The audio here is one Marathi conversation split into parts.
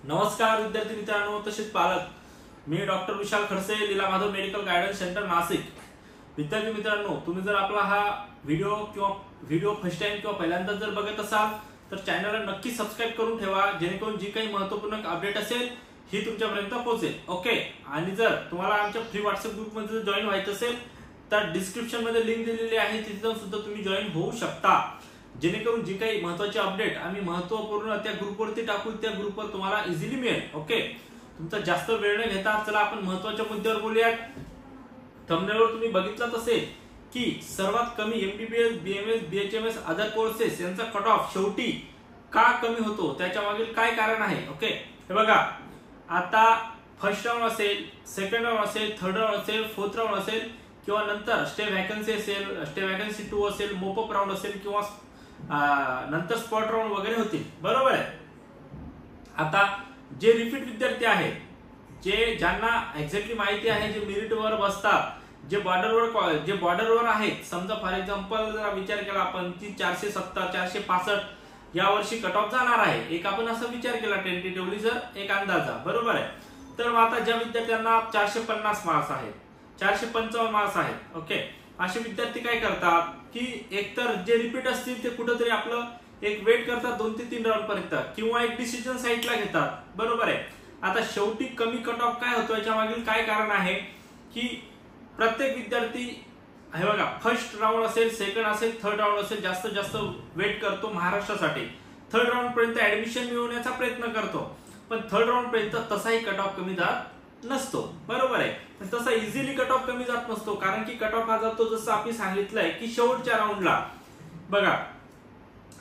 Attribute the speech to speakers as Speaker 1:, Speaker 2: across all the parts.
Speaker 1: नमस्कार विद्यार्थी मित्रांनो तसेच पालक। मी doctor Vishal Khadse, Leela Madhav medical guidance centre Nashik. विद्यार्थी मित्रांनो, तुम्ही जर आपला हा व्हिडिओ फर्स्ट टाइम किंवा पहिल्यांदा जर बघत असाल तर चॅनलला नक्की सबस्क्राइब करून ठेवा, जेणेकरून जी काही महत्त्वपूर्ण अपडेट असेल ही तुमच्यापर्यंत पोहोचेल। ओके। आणि जर तुम्हाला आमच्या फ्री व्हॉट्सअप ग्रुपमध्ये जॉईन व्हायचं असेल तर डिस्क्रिप्शन मध्ये लिंक दिलेली आहे, तिथे जाऊन सुद्धा तुम्ही जॉईन होऊ शकता, जेणेकरून जी काही महत्त्वाची अपडेट आम्ही महत्त्वपूर्ण त्या ग्रुपवरती टाकू त्या ग्रुपवर तुम्हाला इझिली मिळेल। ओके। तुमचा जास्त वेळ न घेता चला आपण महत्त्वाच्या मुद्द्यावर बोलूयात। थंबनेलवर तुम्ही बघितलाच असेल की सर्वात कमी MBBS, BMS, BHMS other courses यांचा कट ऑफ शेवटी का कमी होतो, त्याच्या मागील काय कारण आहे। ओके। हे बघा, आता फर्स्ट राऊंड असेल, सेकंड राऊंड असेल, थर्ड राऊंड असेल, फोर्थ राऊंड असेल किंवा नंतर स्टे वॅकन्सी असेल, स्टे वॅकन्सी 2 असेल, मोपअप राऊंड असेल किंवा नंतर स्पॉट राऊंड वगैरे होतील, बरोबर आहे। आता जे रिपीट विद्यार्थी आहेत, ज्यांना एक्झॅक्टली माहिती आहे, जे मेरिट वर बसतात, जे बॉर्डरवर आहेत, समजा फॉर एक्झाम्पल जर विचार केला आपण की 470 465 या वर्षी कट ऑफ जाणार आहे, एक आपण असा विचार केला टेंटेटिव्हली, जर एक अंदाजा, बरोबर आहे। तर आता ज्या विद्यार्थ्यांना 450 मार्क्स आहेत, 455 मार्क्स आहेत, ओके, असे विद्यार्थी काय करतात की एकतर जे रिपीट असतील ते कुठेतरी आपलं एक वेट करतात 2 ते 3 राऊंड पर्यंत किंवा एक डिसिजन साईडला घेतात, बरोबर आहे। आता शेवटी कमी कट ऑफ काय होतो, याच्या मागील काय कारण आहे की प्रत्येक विद्यार्थी हे बघा, फर्स्ट राऊंड असेल, सेकंड असेल, थर्ड राऊंड असेल, जास्तीत जास्त वेट करतो महाराष्ट्रासाठी, थर्ड राऊंड पर्यंत ऍडमिशन मिळवण्याचा प्रयत्न करतो, पण थर्ड राऊंड पर्यंत तसाही कट ऑफ कमी जात नसतो, बरोबर आहे। तसा इझिली कट ऑफ कमी जात नसतो, कारण की कट ऑफ हा जातो जसं आपण सांगितलंय की शेवटच्या राऊंडला बघा,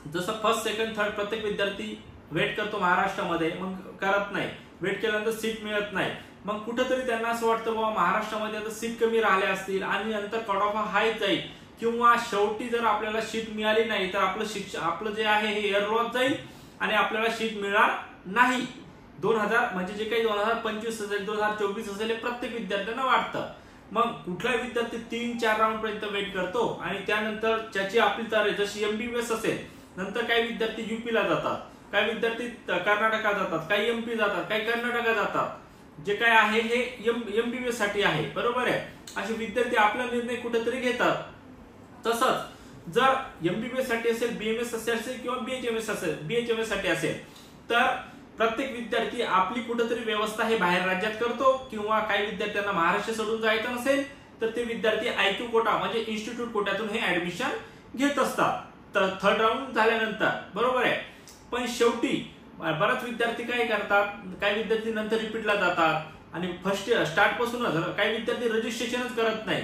Speaker 1: जसं फर्स्ट सेकंड थर्ड प्रत्येक विद्यार्थी वेट करतो महाराष्ट्रामध्ये, मग करत नाही, वेट केल्यानंतर सीट मिळत नाही, मग कुठेतरी त्यांना असं वाटतं बाबा महाराष्ट्रामध्ये आता सीट कमी राहिल्या असतील आणि नंतर कट ऑफ हा हायच जाईल, किंवा शेवटी जर आपल्याला सीट मिळाली नाही तर आपलं जे आहे हे एअरलॉस जाईल आणि आपल्याला सीट मिळणार नाही। 2000 म्हणजे जे काही 2025 असेल, 2024 असेल, हे प्रत्येक विद्यार्थ्यांना वाटतं। मग कुठलाही विद्यार्थी 3-4 राऊंड पर्यंत वेट करतो आणि त्यानंतर ज्याची आपली तारीख, जशी एमबीबीएस असेल, नंतर काही विद्यार्थी यूपीला जातात, काही विद्यार्थी कर्नाटकात जातात, काही एमपी जातात, काही कर्नाटकात जातात, जे काय आहे हे एमबीबीएस साठी आहे, बरोबर आहे। असे विद्यार्थी आपला निर्णय कुठेतरी घेतात। तसंच जर एमबीबीएस साठी असेल, बीएमएस असेल किंवा बीएचएमएस साठी असेल, तर प्रत्येक विद्यार्थी आपली कुठेतरी व्यवस्था हे बाहेर राज्यात करतो, किंवा काही विद्यार्थ्यांना महाराष्ट्र सोडून जायचं नसेल तर ते विद्यार्थी आयक्यू कोटा म्हणजे इन्स्टिट्यूट कोट्यातून हे ऍडमिशन घेत असतात तर थर्ड राऊंड झाल्यानंतर, बरोबर आहे। पण शेवटी बरेच विद्यार्थी काय करतात, काही विद्यार्थी नंतर रिपीटला जातात आणि फर्स्ट स्टार्ट पासूनच काही विद्यार्थी रजिस्ट्रेशनच करत नाही,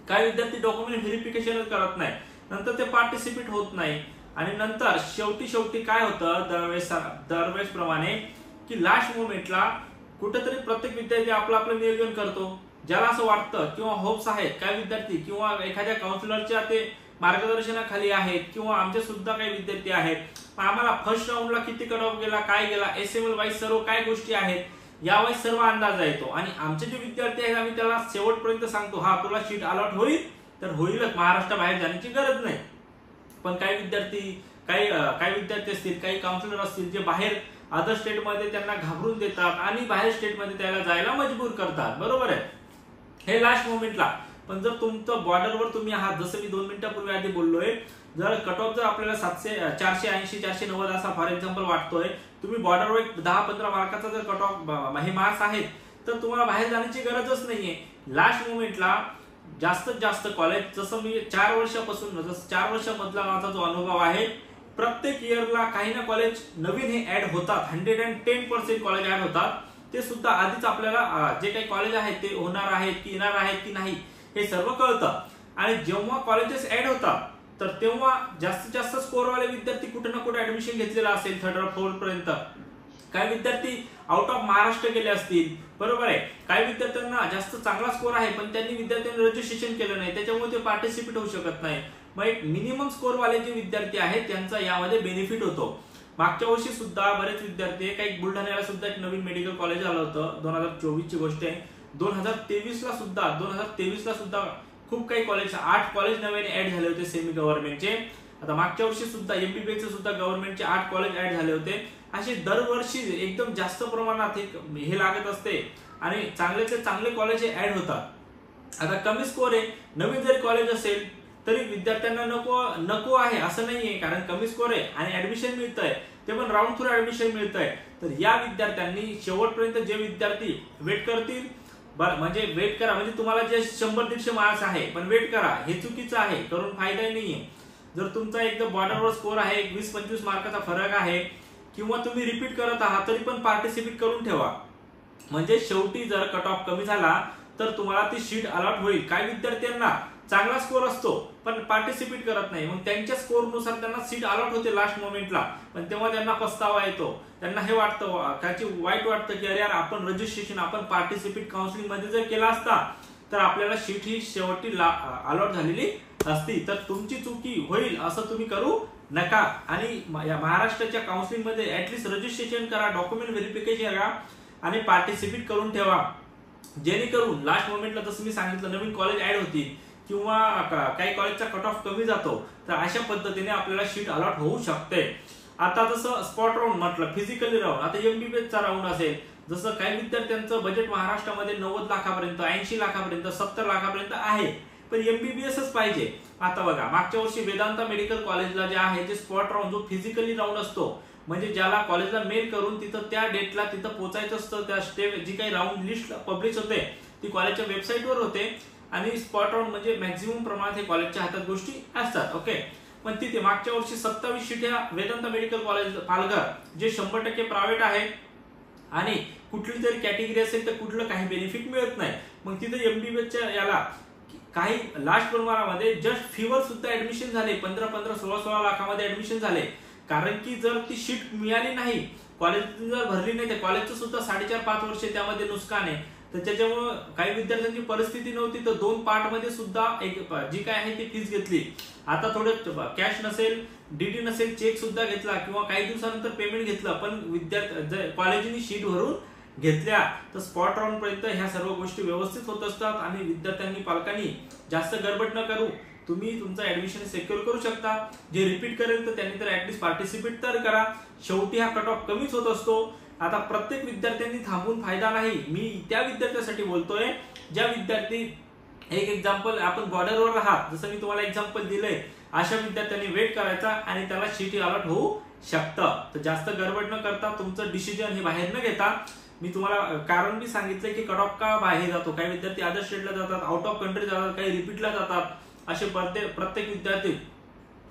Speaker 1: काही विद्यार्थी डॉक्युमेंट व्हेरिफिकेशनच करत नाही, नंतर ते पार्टिसिपेट होत नाही आणि नंतर शेवटी काय होतं, दरवेळेस प्रमाणे की लास्ट मोमेंटला कुठेतरी प्रत्येक विद्यार्थी आपलं नियोजन करतो, ज्याला असं वाटतं किंवा होप्स आहेत, काही विद्यार्थी किंवा एखाद्या काउन्सिलरच्या ते मार्गदर्शनाखाली आहेत, किंवा आमचे सुद्धा काही विद्यार्थी आहेत, आम्हाला फर्स्ट राऊंडला किती कट ऑफ गेला, काय गेला, एसएमएल वाईज सर्व काय गोष्टी आहेत यावाईज सर्व अंदाज येतो, आणि आमचे जे विद्यार्थी आहेत आम्ही त्याला शेवटपर्यंत सांगतो, हा तुला सीट अलॉट होईल तर होईलच, महाराष्ट्राबाहेर जाण्याची गरज नाही। पण काही विद्यार्थी असतील, काही काउन्सिलर असतील, जे बाहेर अदर स्टेटमध्ये त्यांना घाबरून देतात आणि बाहेर स्टेटमध्ये त्याला जायला मजबूर करतात, बरोबर आहे, हे लास्ट मोमेंटला। पण जर तुमचं बॉर्डरवर तुम्ही आहात, जसं मी 2 मिनिटांपूर्वी आधी बोललोय, जर कट ऑफ जर आपल्याला 480 490 असा फॉर एक्झाम्पल वाटतोय, तुम्ही बॉर्डरवर 10-15 मार्काचा जर कट ऑफ हे मार्क्स आहेत, तर तुम्हाला बाहेर जाण्याची गरजच नाहीये। लास्ट मोमेंटला जास्तीत जास्त कॉलेज, जसं मी 4 वर्षामधला माझा जो अनुभव आहे, प्रत्येक इयरला काही ना कॉलेज नवीन हे ऍड होतात, 110% कॉलेज ऍड होतात, ते सुद्धा आधीच आपल्याला जे काही कॉलेज आहेत ते होणार आहेत की येणार आहेत की नाही हे सर्व कळतं। आणि जेव्हा कॉलेजेस ऍड होतात तर तेव्हा जास्तीत जास्त स्कोरवाले विद्यार्थी कुठे ना कुठे ऍडमिशन घेतलेला असेल, थर्ड फोर्थ पर्यंत, काही विद्यार्थी आउट ऑफ महाराष्ट्र गेले असतील, बरोबर आहे, काही विद्यार्थ्यांना जास्त चांगला स्कोर आहे पण त्यांनी विद्यार्थ्यांनी रजिस्ट्रेशन केलं नाही, त्याच्यामुळे ते पार्टिसिपेट होऊ शकत नाही। मग एक मिनिमम स्कोर वाले जे विद्यार्थी आहेत त्यांचा यामध्ये बेनिफिट होतो। मागच्या वर्षी सुद्धा बरेच विद्यार्थी, काही बुलढाण्याला सुद्धा एक नवीन मेडिकल कॉलेज आलं होतं, 2024 ची गोष्ट आहे, 2023 ला सुद्धा खूप काही कॉलेज, 8 कॉलेज नव्याने ऍड झाले होते सेमी गव्हर्नमेंटचे। आता मागच्या वर्षी सुद्धा एमबीबीएस सुद्धा गव्हर्नमेंटचे 8 कॉलेज ऍड झाले होते असे दरवर्षी एकदम जास्त प्रमाणात हे लागत असते आणि चांगले ते चांगले कॉलेज ऍड होतात। आता कमी स्कोर आहे, नवीन जरी कॉलेज असेल तरी विद्यार्थ्यांना नको आहे असं नाहीये, कारण कमी स्कोर आहे आणि ऍडमिशन मिळतंय ते पण राऊंड थ्रू ऍडमिशन मिळतंय। तर या विद्यार्थ्यांनी शेवटपर्यंत जे विद्यार्थी वेट करतील, म्हणजे वेट करा, म्हणजे तुम्हाला जे 100-150 मार्क्स आहे पण वेट करा, हे चुकीचं आहे, करून फायदा नाहीये। जर तुमचा एकदम बॉर्डरवर स्कोर आहे, 20-25 मार्काचा फरक आहे किंवा तुम्ही रिपीट करत आहात तरी पण पार्टिसिपेट करून ठेवा, म्हणजे शेवटी जर कट ऑफ कमी झाला तर तुम्हाला ती शीट अलॉट होईल। काही विद्यार्थ्यांना चांगला स्कोर असतो पण पार्टिसिपेट करत नाही, मग त्यांच्या स्कोरनुसार त्यांना सीट अलॉट होते लास्ट मोमेंटला, पण तेव्हा त्यांना पस्तावा येतो, त्यांना हे वाटतं, त्याची वाईट वाटतं की अरे यार आपण रजिस्ट्रेशन आपण पार्टिसिपेट काउन्सिलिंग मध्ये जर केला असता तर आपल्याला शीट ही शेवटी अलॉट झालेली असती। तर तुमची चुकी होईल असं तुम्ही करू नका आणि महाराष्ट्राच्या काउन्सिलिंग मध्ये ऍटलीस्ट रजिस्ट्रेशन करा, डॉक्युमेंट व्हेरिफिकेशन करा आणि पार्टिसिपेट करून ठेवा, जेणेकरून लास्ट मोमेंटला जसं मी सांगितलं नवीन कॉलेज ऍड होती किंवा काही कॉलेजचा कट ऑफ कमी जातो, तर अशा पद्धतीने आपल्याला शीट अलॉट होऊ शकते। आता जसं स्पॉट राऊंड म्हटलं, फिजिकली राऊंड, आता MBBS चा राऊंड असेल, जसं काही विद्यार्थ्यांचं बजेट महाराष्ट्रामध्ये 90 लाखापर्यंत 80 लाखापर्यंत 70 लाखापर्यंत आहे, पण MBBSच पाहिजे। आता बघा मागच्या वर्षी वेदांता मेडिकल कॉलेजला जे आहे जे स्पॉट राऊंड जो फिजिकली राऊंड असतो, म्हणजे ज्याला कॉलेजला मेल करून तिथं त्या डेटला तिथं पोहोचायचं असतं, त्या स्टेप जी काही राऊंड लिस्ट पब्लिश होते ती कॉलेजच्या वेबसाईटवर होते आणि स्पॉट राऊंड म्हणजे मॅक्झिमम प्रमाणात हे कॉलेजच्या हातात गोष्टी असतात। ओके, पण तिथे मागच्या वर्षी 27 शीट्या वेदांता मेडिकल कॉलेज पालघर जे 100% प्रायव्हेट आहे आणि कुठली तरी कॅटेगरी असेल तर कुठलं काही बेनिफिट मिळत नाही, मग तिथे MBBSच्या याला काही लास्ट प्रमाणामध्ये जस्ट फीवर सुद्धा ऍडमिशन झाले, 15-15, 16-16 लाखामध्ये ऍडमिशन झाले, कारण की जर ती शीट मिळाली नाही, कॉलेज जर भरली नाही, तर कॉलेजचं सुद्धा 4.5-5 वर्ष त्यामध्ये नुकसान आहे। तर त्याच्यामुळे काही विद्यार्थ्यांची परिस्थिती नव्हती तर 2 पार्ट मध्ये सुद्धा जी काय आहे ती फीस घेतली। आता थोडं कॅश नसेल, डीडी नसेल, चेक सुद्धा घेतला किंवा काही दिवसानंतर पेमेंट घेतलं, पण विद्यार्थी कॉलेजनी शीट भरून घेतल्या तर स्पॉट राऊंड पर्यंत ह्या सर्व गोष्टी व्यवस्थित होत असतात आणि विद्यार्थ्यांनी पालकांनी जास्त गडबड न करू तुम्ही तुमचं ऍडमिशन सिक्युअर करू शकता। जे रिपीट करेल तर त्यांनी तर ऍटलीस्ट पार्टिसिपेट तर करा, शेवटी हा कट ऑफ कमीच होत असतो। आता प्रत्येक विद्यार्थ्यांनी थांबून फायदा नाही, मी त्या विद्यार्थ्यासाठी बोलतोय ज्या विद्यार्थी एक एक्झाम्पल आपण बॉर्डरवर आहात, जसं मी तुम्हाला एक्झाम्पल दिलंय, अशा विद्यार्थ्यांनी वेट करायचा आणि त्याला शीट अलॉट होऊ शकतं। तर जास्त गडबड न करता तुमचं डिसिजन हे बाहेर न घेता, मी तुम्हाला कारण बी सांगितलंय की कट ऑफ का बाहेर जातो, काही विद्यार्थी अदर स्टेटला जातात, आउट ऑफ कंट्री जातात, काही रिपीटला जातात, असे प्रत्येक विद्यार्थी,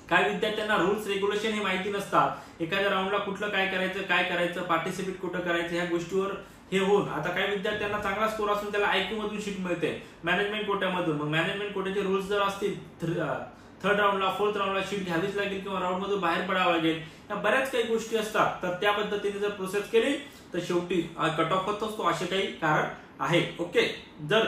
Speaker 1: काही विद्यार्थ्यांना रूल्स रेग्युलेशन हे माहिती नसतात, एखाद्या राऊंडला कुठलं काय करायचं, पार्टिसिपेट कुठं करायचं, ह्या गोष्टीवर हे होऊन आता काही विद्यार्थ्यांना चांगला स्कोर असून त्याला IQ मधून शीट मिळते, मॅनेजमेंट कोट्यामधून, मग मॅनेजमेंट कोट्याचे रूल्स जर असतील 3rd राऊंडला 4th राऊंडला शीट घ्यावीच लागेल किंवा राऊंड मधून बाहेर पडावं लागेल, या बऱ्याच काही गोष्टी असतात। तर त्या पद्धतीने जर प्रोसेस केली तर शेवटी कट ऑफ होत असतो, असे काही कारण आहे। ओके, जर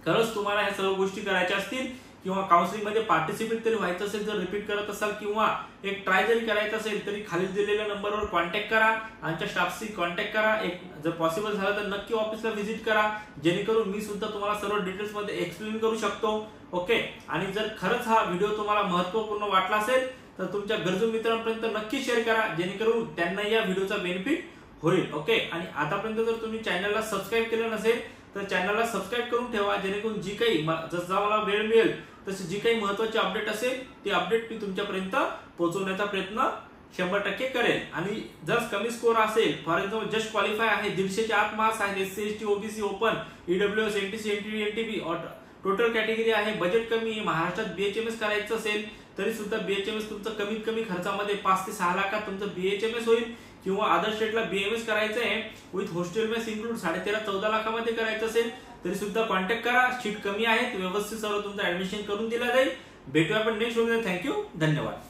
Speaker 1: खरंच तुम्हाला ह्या सर्व गोष्टी करायच्या असतील किंवा काउन्सिलिंग मध्ये पार्टिसिपेट तरी व्हायचं असेल, जर रिपीट करत असाल किंवा एक ट्राय जरी करायचं असेल तरी खाली दिलेल्या नंबरवर कॉन्टॅक्ट करा, आमच्या स्टाफशी कॉन्टॅक्ट करा, एक जर पॉसिबल झालं तर नक्की ऑफिसला व्हिजिट करा, जेणेकरून मी सुद्धा तुम्हाला सर्व डिटेल्स मध्ये एक्सप्लेन करू शकतो। ओके, आणि जर खरंच हा व्हिडिओ तुम्हाला महत्त्वपूर्ण वाटला असेल तर तुमच्या गरजू मित्रांपर्यंत नक्की शेअर करा, जेणेकरून त्यांना या व्हिडिओचा बेनिफिट होईल। ओके, आणि आतापर्यंत जर तुम्ही चॅनलला सबस्क्राईब केलं नसेल तर चॅनलला सबस्क्राईब करून ठेवा, जेणेकरून जी काही जसा मला वेळ मिळेल तशी जी काही महत्त्वाची अपडेट असेल ती अपडेट मी तुमच्यापर्यंत पोहोचवण्याचा प्रयत्न 100% करेल। आणि जर कमी स्कोर असेल, फॉर एक्झाम्पल जस्ट क्वालिफाय आहे, 150च्या आत मार्क्स आहेत, SC ST OBC open, EWS NTC NTD NTB total category आहे, बजेट कमी आहे, महाराष्ट्रात BHMS करायचं असेल तरी सुद्धा BHMS तुमचं कमीत कमी खर्चामध्ये 5 ते 6 लाखात तुमचं BHMS होईल, किंवा अदर स्टेटला BMS करायचं आहे विथ हॉस्टेल मेस इन्क्लूड 13.5-14 लाखामध्ये करायचं असेल तरी सुद्धा कॉन्टॅक्ट करा, सीट कमी आहेत, व्यवस्थित सर्व तुमचं ऍडमिशन करून दिला जाईल। भेटूया आपण नेक्स्ट व्हिडिओ। थँक्यू, धन्यवाद।